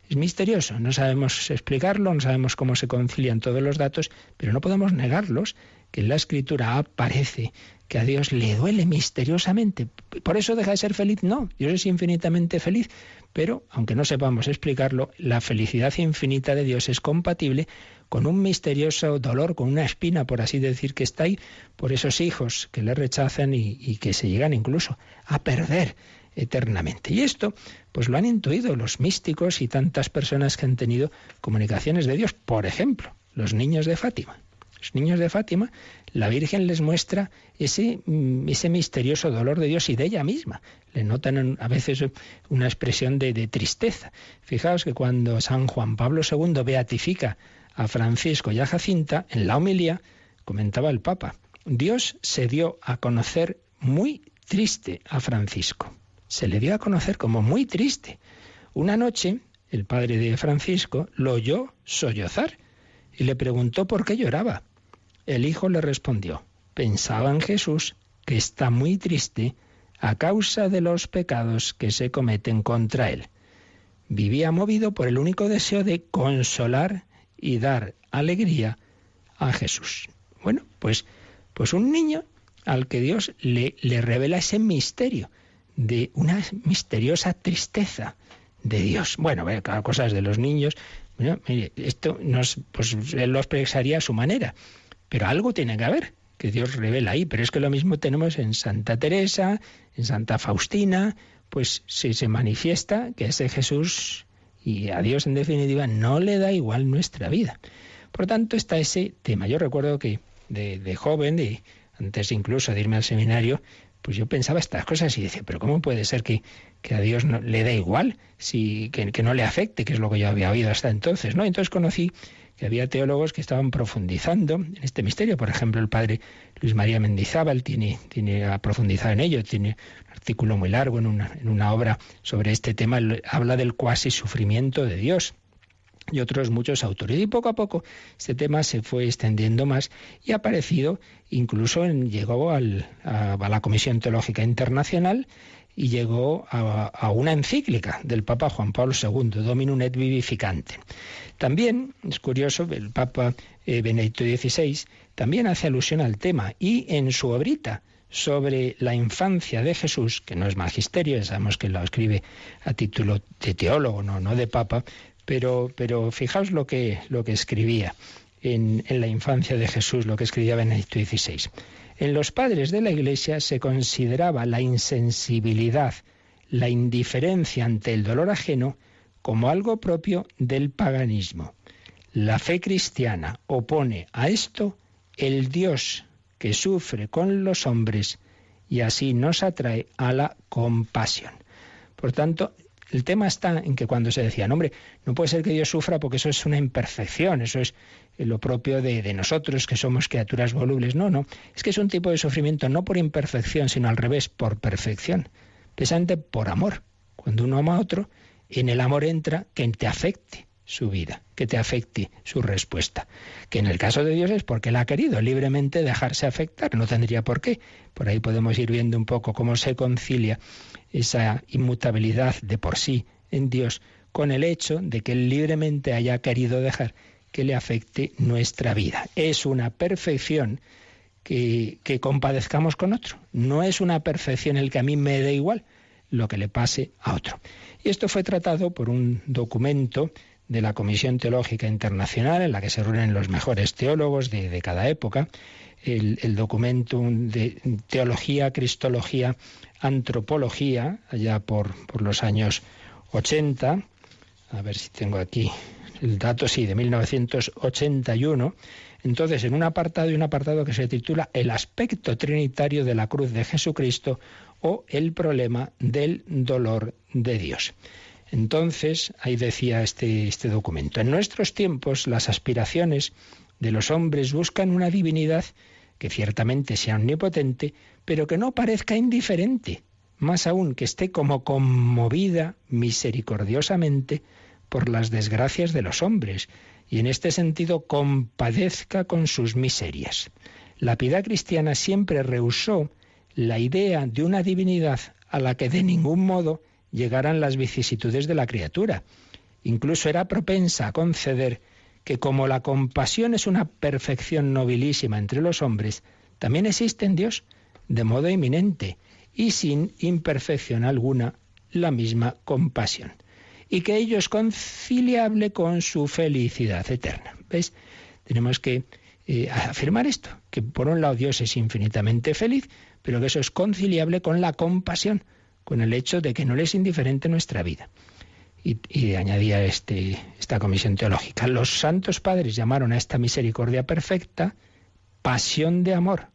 es misterioso, no sabemos explicarlo, no sabemos cómo se concilian todos los datos, pero no podemos negarlos, que en la Escritura aparece que a Dios le duele misteriosamente. ¿Por eso deja de ser feliz? No, Dios es infinitamente feliz, pero aunque no sepamos explicarlo, la felicidad infinita de Dios es compatible con un misterioso dolor, con una espina, por así decir, que está ahí por esos hijos que le rechazan y que se llegan incluso a perder eternamente. Y esto, pues lo han intuido los místicos y tantas personas que han tenido comunicaciones de Dios. Por ejemplo, los niños de Fátima. Los niños de Fátima, la Virgen les muestra ese misterioso dolor de Dios y de ella misma. Le notan a veces una expresión de tristeza. Fijaos que cuando San Juan Pablo II beatifica a Francisco y a Jacinta, en la homilía comentaba el Papa: Dios se dio a conocer muy triste a Francisco. Se le dio a conocer como muy triste. Una noche, el padre de Francisco lo oyó sollozar y le preguntó por qué lloraba. El hijo le respondió: pensaba en Jesús, que está muy triste a causa de los pecados que se cometen contra él. Vivía movido por el único deseo de consolar y dar alegría a Jesús. Bueno, pues un niño al que Dios le revela ese misterio de una misteriosa tristeza de Dios. Bueno, cosas de los niños. Bueno, mire, esto pues él lo expresaría a su manera, pero algo tiene que haber que Dios revela ahí. Pero es que lo mismo tenemos en Santa Teresa, en Santa Faustina. Pues si se manifiesta que ese Jesús y a Dios en definitiva no le da igual nuestra vida. Por tanto está ese tema. Yo recuerdo que de joven, antes incluso de irme al seminario, pues yo pensaba estas cosas y decía, pero ¿cómo puede ser que a Dios no le dé igual, que no le afecte, que es lo que yo había oído hasta entonces, ¿no? Entonces conocí que había teólogos que estaban profundizando en este misterio. Por ejemplo, el padre Luis María Mendizábal ha profundizado en ello, tiene un artículo muy largo en una obra sobre este tema, habla del cuasi sufrimiento de Dios. Y otros muchos autores. Y poco a poco este tema se fue extendiendo más y ha aparecido, incluso llegó a la Comisión Teológica Internacional y llegó a una encíclica del Papa Juan Pablo II, Dominum et Vivificante. También, es curioso, el Papa Benedicto XVI también hace alusión al tema y en su obrita sobre la infancia de Jesús, que no es magisterio, ya sabemos que lo escribe a título de teólogo, no de Papa, pero fijaos lo que escribía en la infancia de Jesús, lo que escribía Benedicto XVI. En los padres de la Iglesia se consideraba la insensibilidad, la indiferencia ante el dolor ajeno como algo propio del paganismo. La fe cristiana opone a esto el Dios que sufre con los hombres y así nos atrae a la compasión. Por tanto, el tema está en que cuando se decía, hombre, no puede ser que Dios sufra porque eso es una imperfección, eso es lo propio de nosotros, que somos criaturas volubles. No, es que es un tipo de sufrimiento no por imperfección, sino al revés, por perfección, precisamente por amor. Cuando uno ama a otro, en el amor entra que te afecte su vida, que te afecte su respuesta. Que en el caso de Dios es porque Él ha querido libremente dejarse afectar, no tendría por qué. Por ahí podemos ir viendo un poco cómo se concilia esa inmutabilidad de por sí en Dios con el hecho de que Él libremente haya querido dejar que le afecte nuestra vida. Es una perfección que compadezcamos con otro. No es una perfección el que a mí me dé igual lo que le pase a otro. Y esto fue tratado por un documento de la Comisión Teológica Internacional, en la que se reúnen los mejores teólogos de cada época, el documento de Teología, Cristología, Antropología, allá por los años 80, a ver si tengo aquí el dato, sí, de 1981, entonces en un apartado que se titula El aspecto trinitario de la cruz de Jesucristo o el problema del dolor de Dios. Entonces, ahí decía este documento, en nuestros tiempos las aspiraciones de los hombres buscan una divinidad que ciertamente sea omnipotente, pero que no parezca indiferente, más aún que esté como conmovida misericordiosamente por las desgracias de los hombres, y en este sentido compadezca con sus miserias. La piedad cristiana siempre rehusó la idea de una divinidad a la que de ningún modo llegaran las vicisitudes de la criatura. Incluso era propensa a conceder que como la compasión es una perfección nobilísima entre los hombres, también existe en Dios, de modo eminente y sin imperfección alguna, la misma compasión, y que ello es conciliable con su felicidad eterna. ¿Ves? Tenemos que afirmar esto, que por un lado Dios es infinitamente feliz, pero que eso es conciliable con la compasión, con el hecho de que no le es indiferente nuestra vida. Y añadía esta comisión teológica: los santos padres llamaron a esta misericordia perfecta pasión de amor,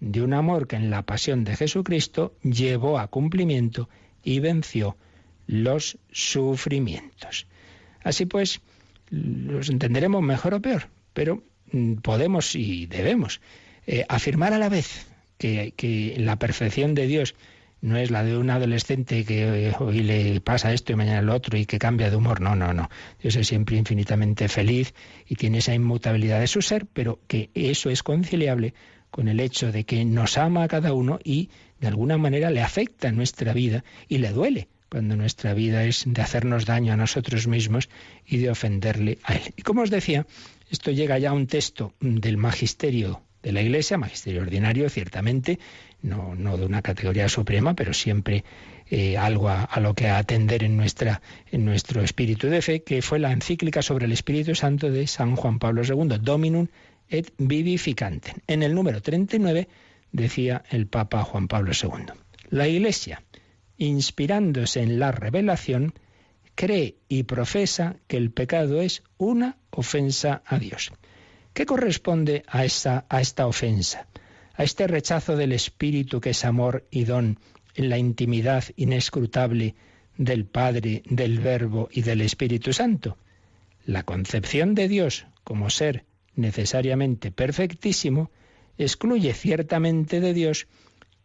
de un amor que en la pasión de Jesucristo llevó a cumplimiento y venció los sufrimientos. Así pues, los entenderemos mejor o peor, pero podemos y debemos afirmar a la vez que la perfección de Dios no es la de un adolescente que hoy le pasa esto y mañana lo otro y que cambia de humor. No. Dios es siempre infinitamente feliz y tiene esa inmutabilidad de su ser, pero que eso es conciliable con el hecho de que nos ama a cada uno y de alguna manera le afecta en nuestra vida y le duele cuando nuestra vida es de hacernos daño a nosotros mismos y de ofenderle a Él. Y como os decía, esto llega ya a un texto del magisterio de la Iglesia, magisterio ordinario, ciertamente, no de una categoría suprema, pero siempre algo a lo que atender en nuestro espíritu de fe, que fue la encíclica sobre el Espíritu Santo de San Juan Pablo II, Dominum et Vivificantem. En el número 39 decía el Papa Juan Pablo II: la Iglesia, inspirándose en la revelación, cree y profesa que el pecado es una ofensa a Dios. ¿Qué corresponde a esta ofensa? A este rechazo del Espíritu que es amor y don en la intimidad inescrutable del Padre, del Verbo y del Espíritu Santo. La concepción de Dios como ser necesariamente perfectísimo excluye ciertamente de Dios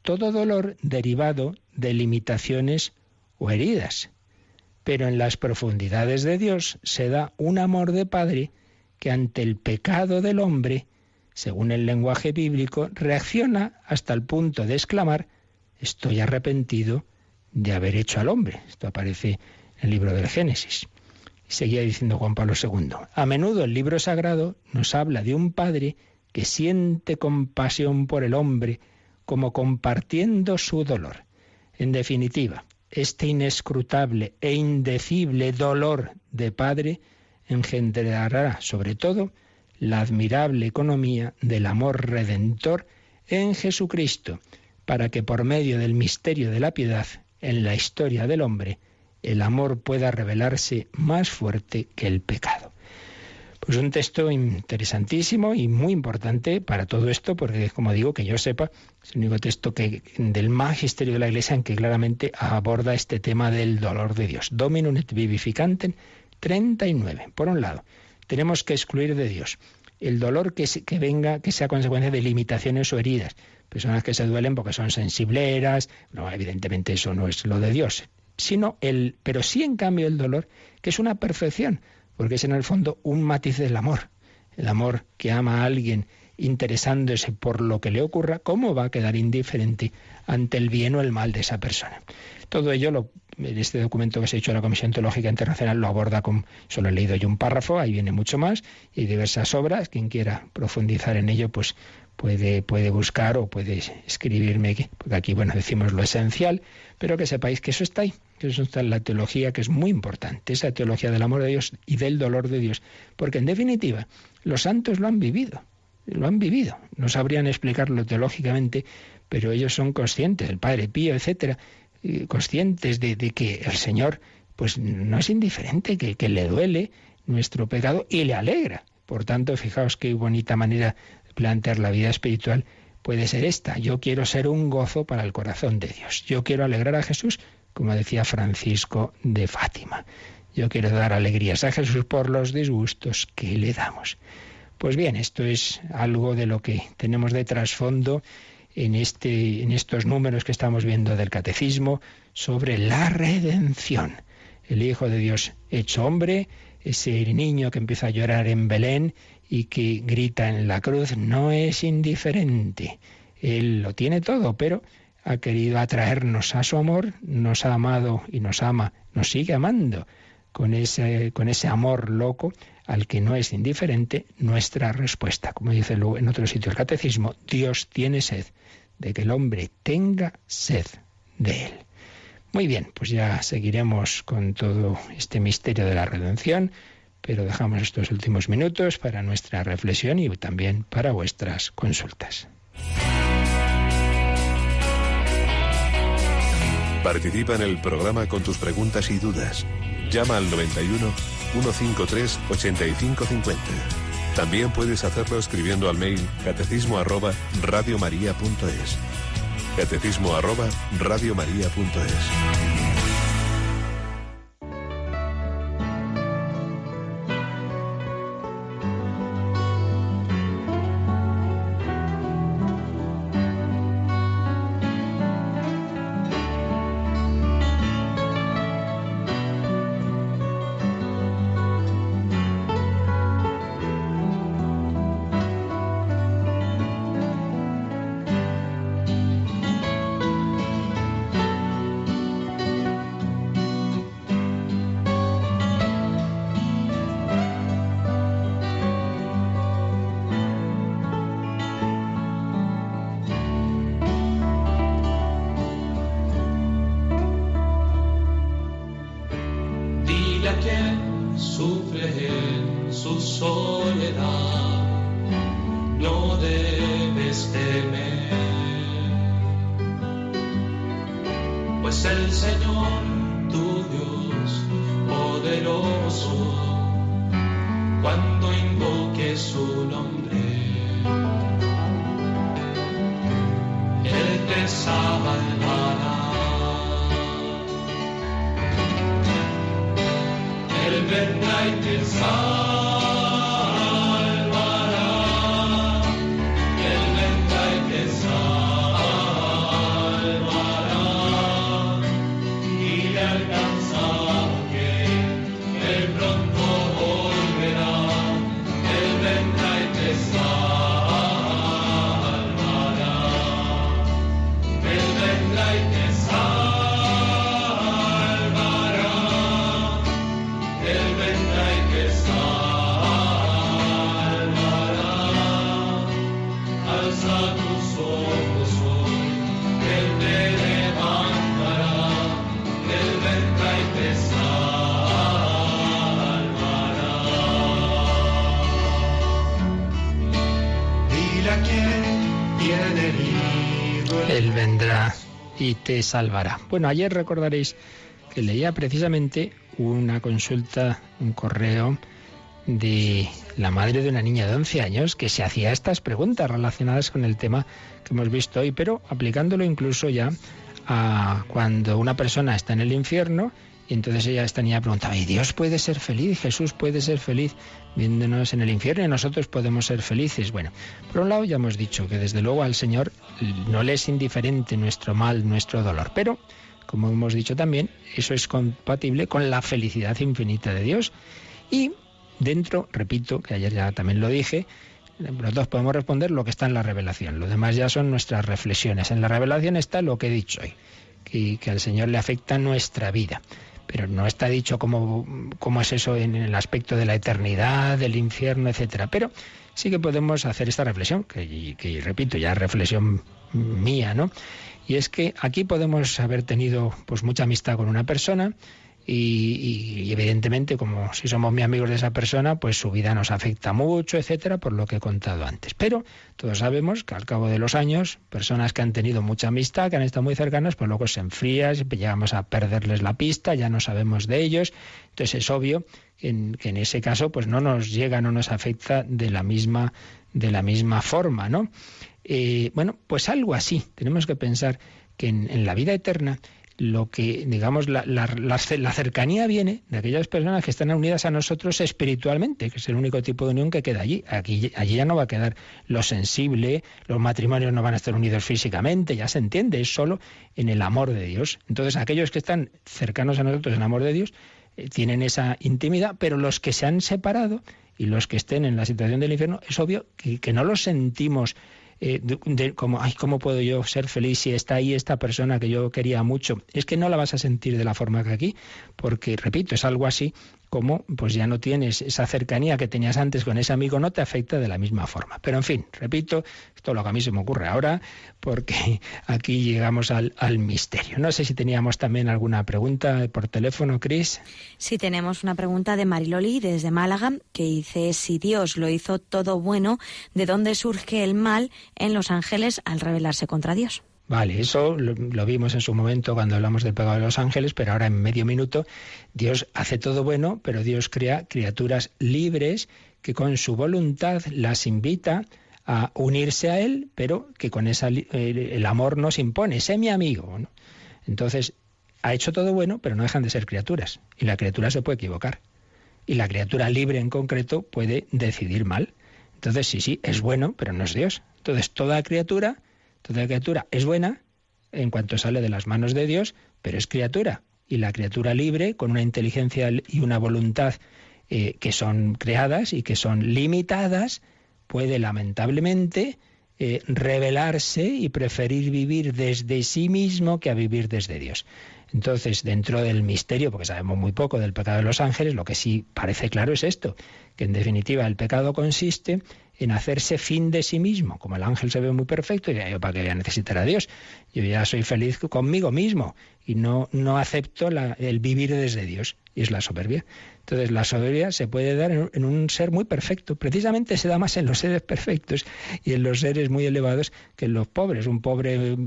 todo dolor derivado de limitaciones o heridas. Pero en las profundidades de Dios se da un amor de Padre que ante el pecado del hombre, según el lenguaje bíblico, reacciona hasta el punto de exclamar: estoy arrepentido de haber hecho al hombre. Esto aparece en el libro del Génesis. Y seguía diciendo Juan Pablo II: a menudo el libro sagrado nos habla de un Padre que siente compasión por el hombre, como compartiendo su dolor. En definitiva, este inescrutable e indecible dolor de Padre engendrará sobre todo la admirable economía del amor redentor en Jesucristo, para que por medio del misterio de la piedad en la historia del hombre, el amor pueda revelarse más fuerte que el pecado. Pues un texto interesantísimo y muy importante para todo esto, porque, como digo, que yo sepa, es el único texto del magisterio de la Iglesia en que claramente aborda este tema del dolor de Dios. Dominum et Vivificantem 39. Por un lado, tenemos que excluir de Dios el dolor que sea consecuencia de limitaciones o heridas. Personas que se duelen porque son sensibleras, no, evidentemente eso no es lo de Dios, pero sí en cambio el dolor que es una perfección, porque es en el fondo un matiz del amor. El amor que ama a alguien interesándose por lo que le ocurra, ¿cómo va a quedar indiferente ante el bien o el mal de esa persona? Todo ello, en este documento que se ha hecho de la Comisión Teológica Internacional, lo aborda solo he leído yo un párrafo, ahí viene mucho más, y diversas obras. Quien quiera profundizar en ello, pues puede buscar o puede escribirme, porque aquí, decimos lo esencial, pero que sepáis que eso está ahí, que eso está en la teología, que es muy importante, esa teología del amor de Dios y del dolor de Dios, porque en definitiva, los santos lo han vivido, no sabrían explicarlo teológicamente, pero ellos son conscientes, el Padre Pío, etcétera, conscientes de que el Señor pues no es indiferente, que le duele nuestro pecado y le alegra. Por tanto, fijaos qué bonita manera de plantear la vida espiritual puede ser esta. Yo quiero ser un gozo para el corazón de Dios. Yo quiero alegrar a Jesús, como decía Francisco de Fátima. Yo quiero dar alegrías a Jesús por los disgustos que le damos. Pues bien, esto es algo de lo que tenemos de trasfondo en estos números que estamos viendo del Catecismo sobre la redención. El Hijo de Dios hecho hombre, ese niño que empieza a llorar en Belén y que grita en la cruz, no es indiferente. Él lo tiene todo, pero ha querido atraernos a su amor, nos ha amado y nos ama, nos sigue amando con ese amor loco al que no es indiferente nuestra respuesta. Como dice luego en otro sitio el Catecismo, Dios tiene sed de que el hombre tenga sed de él. Muy bien, pues ya seguiremos con todo este misterio de la redención, pero dejamos estos últimos minutos para nuestra reflexión y también para vuestras consultas. Participa en el programa con tus preguntas y dudas. Llama al 91 153 8550. También puedes hacerlo escribiendo al mail catecismo@radiomaria.es. catecismo@radiomaria.es. Él vendrá y te salvará. Bueno, ayer recordaréis que leía precisamente una consulta, un correo de la madre de una niña de 11 años que se hacía estas preguntas relacionadas con el tema que hemos visto hoy, pero aplicándolo incluso ya a cuando una persona está en el infierno. Y entonces esta niña preguntaba, ¿y Dios puede ser feliz? ¿Jesús puede ser feliz viéndonos en el infierno y nosotros podemos ser felices? Bueno, por un lado ya hemos dicho que desde luego al Señor no le es indiferente nuestro mal, nuestro dolor, pero como hemos dicho también, eso es compatible con la felicidad infinita de Dios. Y dentro, repito, que ayer ya también lo dije, nosotros podemos responder lo que está en la revelación, lo demás ya son nuestras reflexiones. En la revelación está lo que he dicho hoy, que al Señor le afecta nuestra vida. Pero no está dicho cómo es eso en el aspecto de la eternidad, del infierno, etcétera. Pero sí que podemos hacer esta reflexión, que repito, ya es reflexión mía, ¿no? Y es que aquí podemos haber tenido pues mucha amistad con una persona y evidentemente, como si somos muy amigos de esa persona, pues su vida nos afecta mucho, etcétera, por lo que he contado antes. Pero todos sabemos que al cabo de los años, personas que han tenido mucha amistad, que han estado muy cercanas, pues luego se enfrían, llegamos a perderles la pista, ya no sabemos de ellos. Entonces es obvio que en ese caso pues no nos llega, no nos afecta de la misma forma, ¿no? Bueno, pues algo así. Tenemos que pensar que en la vida eterna lo que, digamos, la cercanía viene de aquellas personas que están unidas a nosotros espiritualmente, que es el único tipo de unión que queda allí. Allí ya no va a quedar lo sensible, los matrimonios no van a estar unidos físicamente, ya se entiende, es solo en el amor de Dios. Entonces, aquellos que están cercanos a nosotros en el amor de Dios tienen esa intimidad, pero los que se han separado y los que estén en la situación del infierno, es obvio que no los sentimos como, ay, ¿cómo puedo yo ser feliz si está ahí esta persona que yo quería mucho? Es que no la vas a sentir de la forma que aquí, porque, repito, es algo así como pues ya no tienes esa cercanía que tenías antes con ese amigo, no te afecta de la misma forma. Pero en fin, repito, esto es lo que a mí se me ocurre ahora, porque aquí llegamos al misterio. No sé si teníamos también alguna pregunta por teléfono, Cris. Sí, tenemos una pregunta de Mariloli desde Málaga, que dice: si Dios lo hizo todo bueno, ¿de dónde surge el mal en los ángeles al rebelarse contra Dios? Vale, eso lo vimos en su momento cuando hablamos del pecado de los ángeles, pero ahora en medio minuto Dios hace todo bueno, pero Dios crea criaturas libres que con su voluntad las invita a unirse a Él, pero que con el amor nos impone, sé mi amigo, ¿no? Entonces, ha hecho todo bueno, pero no dejan de ser criaturas, y la criatura se puede equivocar, y la criatura libre en concreto puede decidir mal. Entonces, sí, es bueno, pero no es Dios. Entonces, toda criatura es buena en cuanto sale de las manos de Dios, pero es criatura. Y la criatura libre, con una inteligencia y una voluntad que son creadas y que son limitadas, puede lamentablemente rebelarse y preferir vivir desde sí mismo que a vivir desde Dios. Entonces, dentro del misterio, porque sabemos muy poco del pecado de los ángeles, lo que sí parece claro es esto, que en definitiva el pecado consiste en hacerse fin de sí mismo. Como el ángel se ve muy perfecto, y yo para qué voy a necesitar a Dios, yo ya soy feliz conmigo mismo y no acepto el vivir desde Dios, y es la soberbia. Entonces la soberbia se puede dar en un ser muy perfecto, precisamente se da más en los seres perfectos y en los seres muy elevados que en los pobres. Un pobre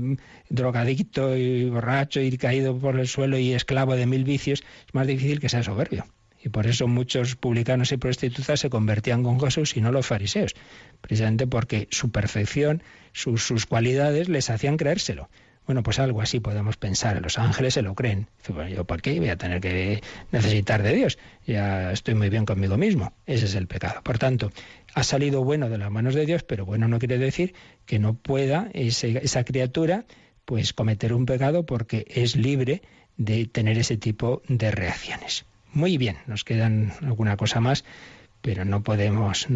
drogadicto y borracho y caído por el suelo y esclavo de 1000 vicios, es más difícil que sea soberbio. Y por eso muchos publicanos y prostitutas se convertían con Jesús y no los fariseos, precisamente porque su perfección, sus cualidades les hacían creérselo. Bueno, pues algo así podemos pensar. Los ángeles se lo creen. Dice, bueno, ¿yo por qué voy a tener que necesitar de Dios? Ya estoy muy bien conmigo mismo. Ese es el pecado. Por tanto, ha salido bueno de las manos de Dios, pero bueno no quiere decir que no pueda esa criatura pues cometer un pecado, porque es libre de tener ese tipo de reacciones. Muy bien, nos quedan alguna cosa más, pero no podemos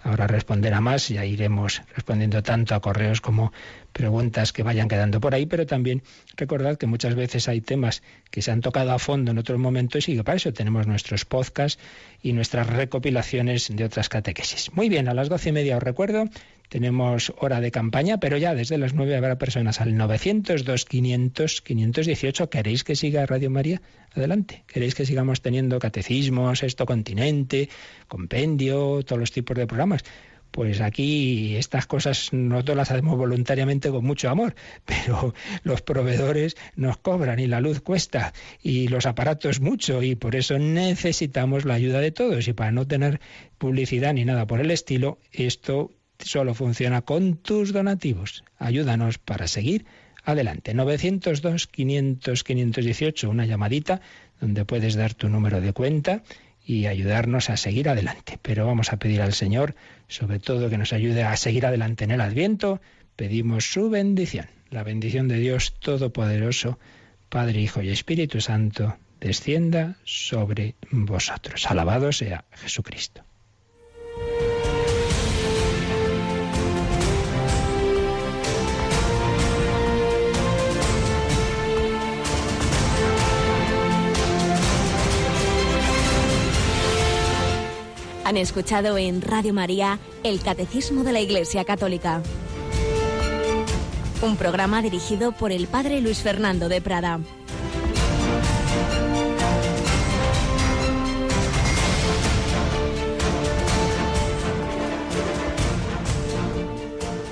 ahora responder a más. Ya iremos respondiendo tanto a correos como preguntas que vayan quedando por ahí, pero también recordad que muchas veces hay temas que se han tocado a fondo en otros momentos y que para eso tenemos nuestros podcasts y nuestras recopilaciones de otras catequesis. Muy bien, a las 12:30 os recuerdo, tenemos hora de campaña, pero ya desde las 9 habrá personas al 902-500-518. ¿Queréis que siga Radio María? Adelante. ¿Queréis que sigamos teniendo catecismos, Sexto Continente, compendio, todos los tipos de programas? Pues aquí estas cosas nosotros las hacemos voluntariamente con mucho amor, pero los proveedores nos cobran y la luz cuesta y los aparatos mucho, y por eso necesitamos la ayuda de todos. Y para no tener publicidad ni nada por el estilo, esto solo funciona con tus donativos. Ayúdanos para seguir adelante. 902-500-518, una llamadita donde puedes dar tu número de cuenta y ayudarnos a seguir adelante. Pero vamos a pedir al Señor, sobre todo, que nos ayude a seguir adelante en el Adviento. Pedimos su bendición. La bendición de Dios Todopoderoso, Padre, Hijo y Espíritu Santo, descienda sobre vosotros. Alabado sea Jesucristo. Han escuchado en Radio María el Catecismo de la Iglesia Católica, un programa dirigido por el Padre Luis Fernando de Prada.